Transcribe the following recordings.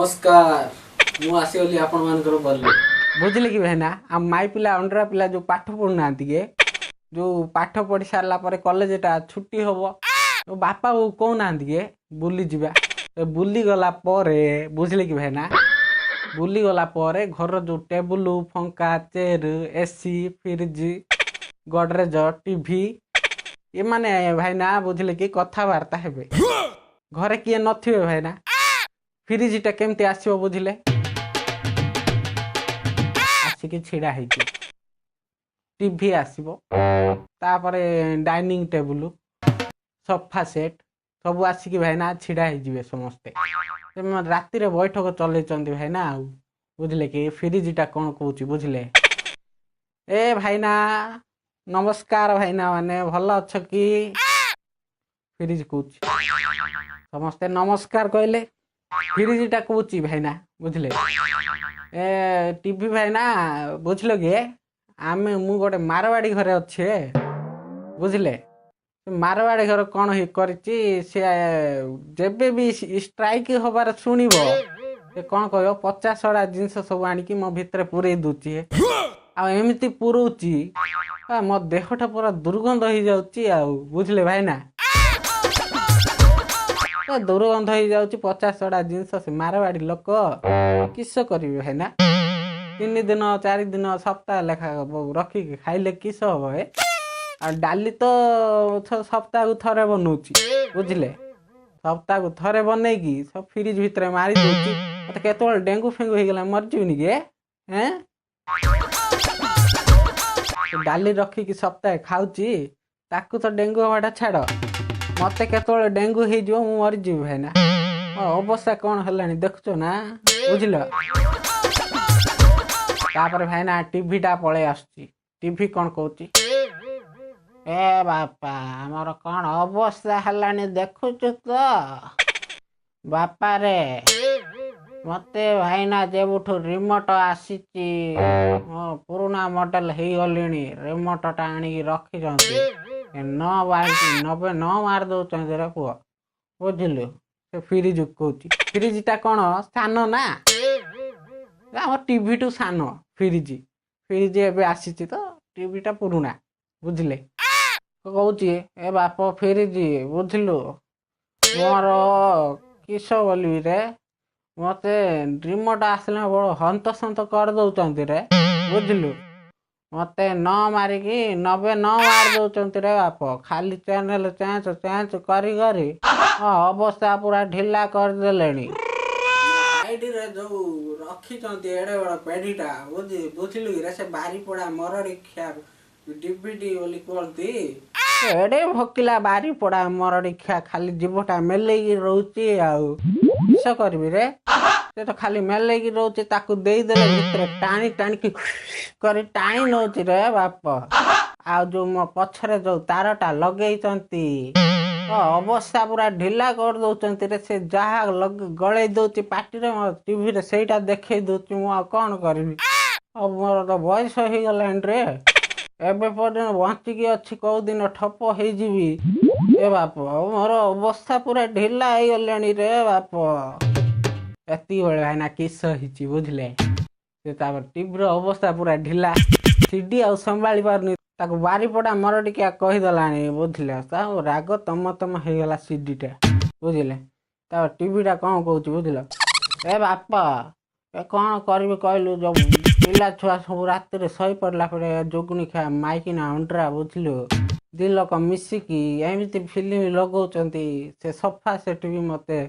नमस्कार मु आसीगली आपण मानकर बोलले बुझिले कि भाईना आम माई पिला अंडरा पिला जो पाठ पढ़ुना के जो पाठ पढ़ी सारा पर कॉलेज छुट्टी हम तो बापा वो कौ ना के बुली जा बुली गला बुझिले कि भाईना बुली गला घर जो टेबुल फंका chair AC fridge Godrej TV ये माने भाईना बुझिले कि कथबार्ता हेबे घरे किए नथिबे भाईना फ्रिज टा केमती आसीबो बुझिले आसिक छिड़ा है टीवी आसबो तापरे डाइनिंग टेबुल सोफा सेट सब आसिक भाईना छिड़ा है समस्ते राति रे बैठक चलैचंदी भाईना आउ बुझिले कि फ्रिज टा कौन कहूची बुझिले ए भाईना नमस्कार भाईना माने भल अच्छ कि फ्रिज कहूची समस्ते नमस्कार कहले फ्रिज टा कहूची भाईना बुझिले ए टीवी भाईना बुझल कि आमे मु गोटे मारवाड़ी घरे अच्छे बुझिले मारवाड़ी घर कौन करिछि से जेबे भी स्ट्राइक हबार सुनिबो से कौन कहयो 50 जिनस सब आनिकी मो भितर पुरई दूची आ एमिति पुरौची मो देहटा पूरा दुर्गंध हो जाउची आ बुझिले भाईना दुर्गंध हो जाउची 50 जिनस से मारवाड़ी लोक किस करिवे भाईना 3 दिन 4 दिन सप्ताह लेखा रखिक खाइले किस हम ए डाली तो सप्ताह को थरे बनौची बुझिले सप्ताह को थरे बनैकी सब फ्रिज भितर मारी दउची मत केतोल डेंगू फेंगू हो गला मर जीवनी के हैं डाली रखिकी सप्ताह खाउची ताकू तो डेंगू हवाटा छाड़ मत केतोल डेंगू हो जो मु मर जीव भाईना अवस्था कौन है देखुच ना बुझल तापर भाईना टीवी टा पळे आसुची टीवी कौन कहूची ए बापा आमर कौन अवस्था है देखुच तो बापा रे मते भाईना जेबुठू रिमोट आसीची पुराना मॉडल हो गली रिमोट टा आनिकी रखी न बाहर न मार दौरान रे पुआ बुझिलु से फ्रिज कहूची फ्रिज टा कौन सान ना आम टीवी टू सान फ्रिज फ्रिज एबे आसीची तो टीवी टा पुराना बुझिले कहूची ए बाप फ्रिज बुझिलु मोर किस बोलबी रे मते रिमोट आसले बड़ हंत सत कर दौरान रे बुझिलु मते न मारिकी 90 न मार दौरान रे बाप खाली चैनल चेंज चेंज करी करी अवस्था पूरा ढिला कर देलेनी आईडी रे जो रखी चंती एडे बड़ पेडीटा बुझिलु रे से बारी पड़ा मरड़ी खिया डीवीडी बोली कहती एडे भकिला बारी पड़ा मरड़ी खिया खाली जीवटा मेलेगी रहउची आउ किस करबी रे से तो खाली मेलेगी रहउची ताकू देई देले भितर टाणी टाणी की करी टाणी नउची रे बाप आ जो मो पछरे जो तारटा लगेइचंती अवस्था पूरा ढिला कर दौरान रे से जहा गड़े दौची पार्टी रे टीवी रे सेटा देखै दौची मु कौन करबी अब मोर तो बयस हो गलान रे एबे पर्यंत बंचिकी अच्छी कौ दिन ठप हो जीवी ए बाप मोर अवस्था पूरा ढिला हो गलानी रे बाप एति बेले भाईना किस हिची बुझले से तापर टीवी अवस्था पूरा ढिला सीडी आ संभाली पारनी ताको बारी पड़ा मर टिका कही दलानी बुझले ता राग तम तम हो गला सीडी टा बुझले ता टीवी टा कौन कहूची बुझल ए बापा ए कौन करबे कहलु जब पिला छुआ सब रात रे सही पड़ला पड़े जोगुनी खा माइकी ना अंडरा बुझलु दी लोक मिसिकी एमिति फिल्म लगौचंती से सोफा सेट भी मते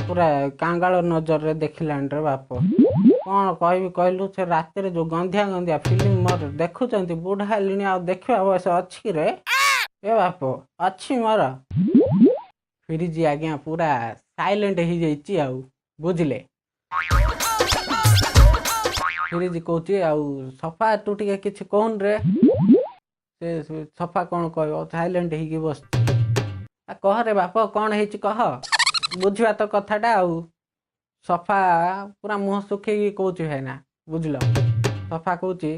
पूरा कांगाल नजर रे देखिलान रे बाप कौन कहबी कहलु से रात रे जो गंधिया गंधिया फिल्म मोर देखुचंती बुढ़ा लिनी आ देखबा बयस अछि रे ए बाप अछि मोर फ्रिज आज्ञा पूरा साइलेंट हो जाइची आउ बुझले फ्रिज कहूची आउ सफा तू टिके किछि कहन रे से सफा कौन कहबो साइलेंट हिकी बस कह रे बाप कौन हेची कह बुझवा तो कथाटा आउ सफा पूरा मुह सुखेकी कहूची भाईना बुझल सफा कहूची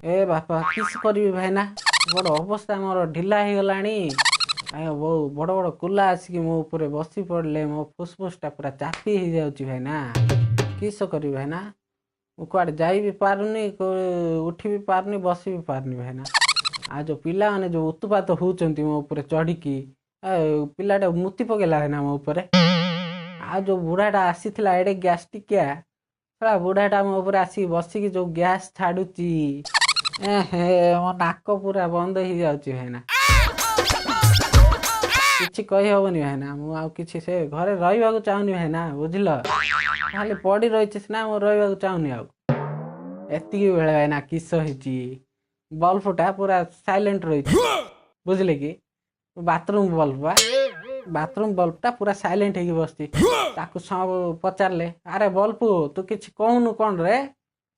ए बापा किस करबी भाईना बड़ अवस्था मोर ढिला हो गलानी ଆଜ୍ଞା ବହୁ ବଡ଼ ବଡ଼ କୁଲା ଆସିକି ମୋ ଉପରେ ବସି ପଡ଼ିଲେ ମୋ ଫୁସଫୁସଟା ପୁରା ଚାପି ହେଇଯାଉଛି ଭାଇନା। କିସ କରିବି ଭାଇନା? ମୁଁ କୁଆଡ଼େ ଯାଇ ବି ପାରୁନି, ଉଠି ବି ପାରୁନି, ବସି ବି ପାରୁନି ଭାଇନା। ଆଉ ଯେଉଁ ପିଲାମାନେ ଯେଉଁ ଉତ୍ପାତ ହେଉଛନ୍ତି ମୋ ଉପରେ ଚଢ଼ିକି, ପିଲାଟା ମୁତି ପକେଇଲା ଭାଇନା ମୋ ଉପରେ। ଆଉ ଯେଉଁ ବୁଢ଼ାଟା ଆସିଥିଲା ଏଡ଼େ ଗ୍ୟାଷ୍ଟିକିଆ, ଶଳା ବୁଢ଼ାଟା ମୋ ଉପରେ ଆସିକି ବସିକି ଯେଉଁ ଗ୍ୟାସ୍ ଛାଡ଼ୁଛି, ମୋ ନାକ ପୁରା ବନ୍ଦ ହେଇଯାଉଛି ଭାଇନା। କିଛି କହିହେବନି ଭାଇନା। ମୁଁ ଆଉ କିଛି ସେ ଘରେ ରହିବାକୁ ଚାହୁଁନି ଭାଇନା, ବୁଝିଲ? ଖାଲି ପଡ଼ି ରହିଛି ସିନା, ମୁଁ ରହିବାକୁ ଚାହୁଁନି ଆଉ। ଏତିକି ବେଳେ ଭାଇନା କିସ ହେଇଛି, ବଲ୍ବଟା ପୁରା ସାଇଲେଣ୍ଟ ରହିଛି, ବୁଝିଲେ କି? ବାଥରୁମ୍ ବଲ୍ବ ବା, ବାଥରୁମ୍ ବଲ୍ବଟା ପୁରା ସାଇଲେଣ୍ଟ ହେଇକି ବସିଛି। ତାକୁ ସବୁ ପଚାରିଲେ, ଆରେ ବଲ୍ବ ତୁ କିଛି କହୁନୁ କ'ଣ ରେ?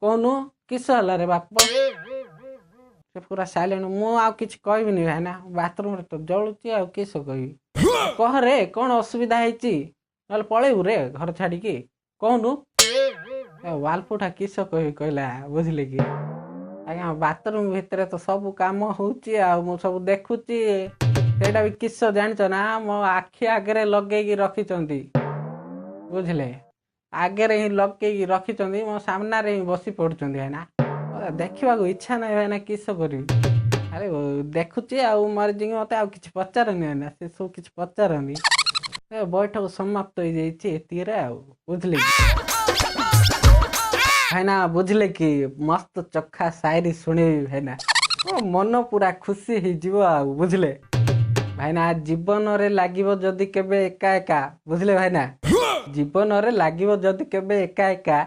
କହୁନୁ କିସ ହେଲା ରେ ବାପ? ସେ ପୁରା ସାଇଲେଣ୍ଟ। ମୁଁ ଆଉ କିଛି କହିବିନି ଭାଇନା, ବାଥରୁମ୍ରେ ତ ଜଳୁଛି ଆଉ କିସ କହିବି? କହରେ କ'ଣ ଅସୁବିଧା ହେଇଛି, ନହେଲେ ପଳେଇବୁ ରେ ଘର ଛାଡ଼ିକି, କହୁନୁ। ୱାଲ୍ପୁଟା କିସ କହିବି କହିଲା, ବୁଝିଲେ କି? ଆଜ୍ଞା ବାଥରୁମ୍ ଭିତରେ ତ ସବୁ କାମ ହେଉଛି ଆଉ ମୁଁ ସବୁ ଦେଖୁଛି। ସେଇଟା ବି କିସ ଜାଣିଛ ନା, ମୋ ଆଖି ଆଗରେ ଲଗେଇକି ରଖିଛନ୍ତି, ବୁଝିଲେ? ଆଗରେ ହିଁ ଲଗେଇକି ରଖିଛନ୍ତି, ମୋ ସାମ୍ନାରେ ହିଁ ବସି ପଡ଼ୁଛନ୍ତି ଭାଇନା। ଦେଖିବାକୁ ଇଚ୍ଛା ନାହିଁ ଭାଇନା, କିସ କରିବି? ଆରେ ଦେଖୁଛି ଆଉ ମରିଯିକି ମୋତେ ଆଉ କିଛି ପଚାରନି ଭାଇନା, ସେ ସବୁ କିଛି ପଚାରନି। ବୈଠକ ସମାପ୍ତ ହେଇଯାଇଛି ଏତିକିରେ ଆଉ, ବୁଝିଲେ କି? ଭାଇନା ବୁଝିଲେ କି, ମସ୍ତ ଚୋଖା ସାୟରୀ ଶୁଣିବି ଭାଇନା, ମୋ ମନ ପୁରା ଖୁସି ହେଇଯିବ ଆଉ, ବୁଝିଲେ? ଭାଇନା ଜୀବନରେ ଲାଗିବ ଯଦି କେବେ ଏକା ଏକା, ବୁଝିଲେ ଭାଇନା? ଜୀବନରେ ଲାଗିବ ଯଦି କେବେ ଏକା ଏକା,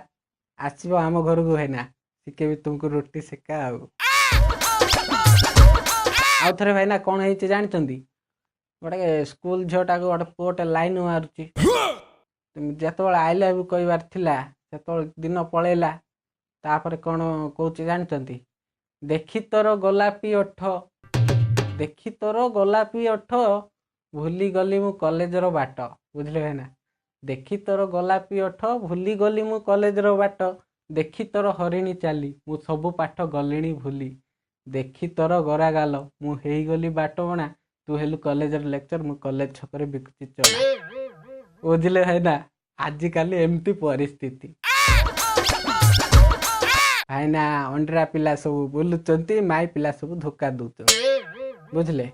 ଆସିବ ଆମ ଘରକୁ ଭାଇନା, ଶିଖେଇବି ତୁମକୁ ରୁଟି ସେକା ଆଉ। ଆଉ ଥରେ ଭାଇନା କ'ଣ ହେଇଛି ଜାଣିଛନ୍ତି? ଗୋଟେ ସ୍କୁଲ ଝିଅଟାକୁ ଗୋଟେ ପୁଅଟେ ଲାଇନ୍ ମାରୁଛି। ଯେତେବେଳେ ଆଇ ଲଭ୍ ୟୁ କହିବାର ଥିଲା, ସେତେବେଳେ ଦିନ ପଳେଇଲା। ତାପରେ କ'ଣ କହୁଛି ଜାଣିଛନ୍ତି? ଦେଖି ତୋର ଗୋଲାପୀ ଓଠ, ଦେଖି ତୋର ଗୋଲାପୀ ଓଠ, ଭୁଲିଗଲି ମୁଁ କଲେଜର ବାଟ, ବୁଝିଲେ ଭାଇନା? ଦେଖି ତୋର ଗୋଲାପୀ ଓଠ, ଭୁଲିଗଲି ମୁଁ କଲେଜର ବାଟ, ଦେଖି ତୋର ହରିଣୀ ଚାଲି, ମୁଁ ସବୁ ପାଠ ଗଲିଣି ଭୁଲି, ଦେଖି ତୋର ଗରା ଗାଲ, ମୁଁ ହେଇଗଲି ବାଟବଣା, ତୁ ହେଲୁ କଲେଜର ଲେକ୍ଚର, ମୁଁ କଲେଜ ଛକରେ ବିକୁଛି ଚଣା, ବୁଝିଲେ ଭାଇନା? ଆଜିକାଲି ଏମିତି ପରିସ୍ଥିତି ଭାଇନା। ଅଣ୍ଡିରା ପିଲା ସବୁ ବୁଲୁଛନ୍ତି, ମାଇ ପିଲା ସବୁ ଧୋକା ଦଉଛନ୍ତି, ବୁଝିଲେ?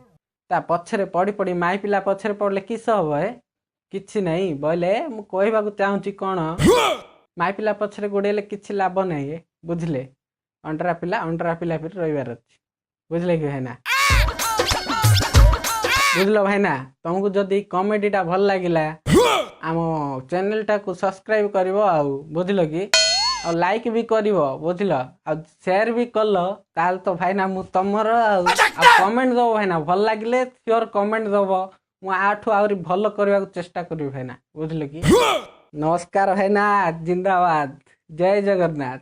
ତା ପଛରେ ପଡ଼ି ପଡ଼ି ମାଇ ପିଲା ପଛରେ ପଡ଼ିଲେ କିସ ହବ? କିଛି ନାହିଁ ବୋଇଲେ ମୁଁ କହିବାକୁ ଚାହୁଁଛି କ'ଣ, ମାଇ ପିଲା ପଛରେ ଗୋଡ଼େଇଲେ କିଛି ଲାଭ ନାହିଁ, ବୁଝିଲେ? ଅଣ୍ଡିରା ପିଲା ବି ରହିବାର ଅଛି, ବୁଝିଲେ କି ଭାଇନା? ବୁଝିଲ ଭାଇନା? ତମକୁ ଯଦି କମେଡ଼ିଟା ଭଲ ଲାଗିଲା, ଆମ ଚ୍ୟାନେଲଟାକୁ ସବସ୍କ୍ରାଇବ୍ କରିବ ଆଉ, ବୁଝିଲ କି? ଆଉ ଲାଇକ୍ ବି କରିବ, ବୁଝିଲ? ଆଉ ସେୟାର ବି କଲ, ତାହେଲେ ତ ଭାଇନା ମୁଁ ତମର ଆଉ। କମେଣ୍ଟ ଦେବ ଭାଇନା, ଭଲ ଲାଗିଲେ ସିଓର କମେଣ୍ଟ ଦେବ। ମୁଁ ଆଠୁ ଆହୁରି ଭଲ କରିବାକୁ ଚେଷ୍ଟା କରିବି ଭାଇନା, ବୁଝିଲ କି? ନମସ୍କାର ଭାଇନା, ଜିନ୍ଦାବାଦ, ଜୟ ଜଗନ୍ନାଥ।